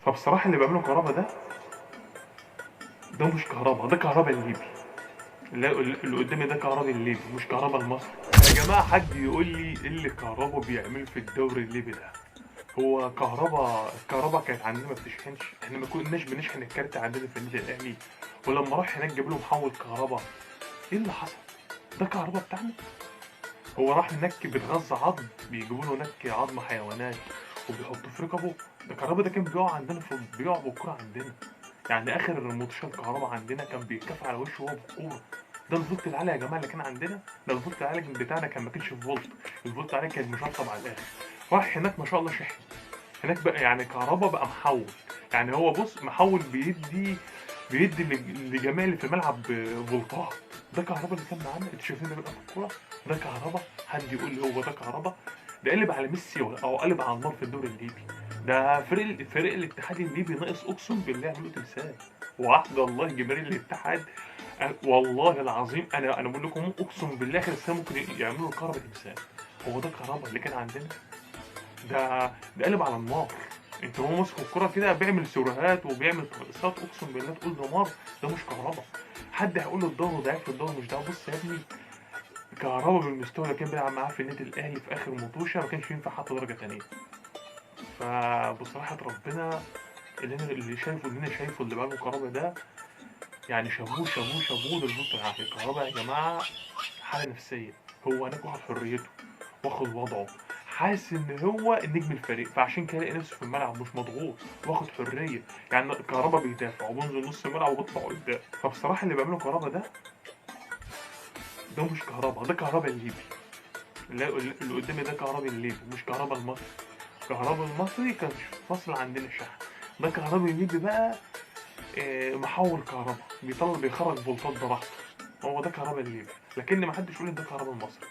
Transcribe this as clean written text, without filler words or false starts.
فبصراحة اللي بيعملوا كهربا ده مش كهربا، ده كهربا الليبي. لا، اللي قدامي ده كهربا الليبي مش كهربا المصري. يا جماعة حد يقول لي ايه اللي كهربا بيعمل في الدوري الليبي ده؟ هو الكهربا كانت عندنا ما بتشحنش، احنا ما كناش بنشحن الكارت عندنا في النادي الاهلي، ولما راح هناك جاب له محول كهربا. ايه اللي حصل؟ ده كهربا بتاعنا؟ هو راح هناك بيتغذى عظم، بيجيبوا له هناك عظم حيوانات وبيحطوا في ركبه. ده الكهربا ده كان بيقع عندنا بيقع بالكوره عندنا. يعني اخر ماتشات الكهربا عندنا كان بيتكافئ على وشه وهو بالكوره. ده الفولت العالي يا جماعه اللي كان عندنا. ده الفولت العالي بتاعنا كان ما كانش في فولت، الفولت العالي كان مشطب على الاخر. راح هناك ما شاء الله شحن. هناك بقى يعني كهربا بقى محول. يعني هو بص محول بيدي لجميع اللي في الملعب فولتات. ده كهربا اللي كان معانا، انتوا شايفين ده بيبقى في الكوره؟ ده كهربا؟ حد يقول لي هو ده كهربا؟ ده قلب على ميسي او قلب على النار في الدوري الليبي. ده فريق الاتحاد الليبي ناقص اقسم بالله يعملوا تمثال. وعهد الله جماهير الاتحاد. والله العظيم انا بقول لكم اقسم بالله اخر السنه ممكن يعملوا الكهربا تمثال. هو ده الكهربا اللي كان عندنا؟ ده قلب على النار. انت هو ماسك الكرة كده بيعمل سيروهات وبيعمل ترقصات اقسم بالله تقول دمار. ده مش كهربا. حد هيقول له الضهر ضعيف، الضهر مش ضعيف. بص يا ابني، كهربا بالمستوى اللي كان بيلعب معاه في النادي الاهلي في اخر مطوشه ما كانش ينفع حتى درجه تانيه. فبصراحه ربنا اللي شايفه اللي بعمله كهربا ده، يعني شابوه للبطل العافيه. كهربا يا جماعه حاله نفسيه. هو هناك واخد حريته، واخد وضعه، حاسس ان هو نجم الفريق، فعشان كده يلاقي نفسه في الملعب مش مضغوط، واخد حريه. يعني كهربا بيدافع وبينزل نص الملعب وبيطلع قدام. فبصراحه اللي بيعمله كهربا ده مش كهربا، ده كهربا الليبي. اللي قدامي ده كهربا الليبي مش كهربا المصري. كهربا المصري كان فصل عندنا الشحن. ده كهربا الليبي بقى محول كهربا بيخرج فولتات براحته. هو ده كهربا الليبي، لكن ما حدش يقول ان ده كهربا المصري.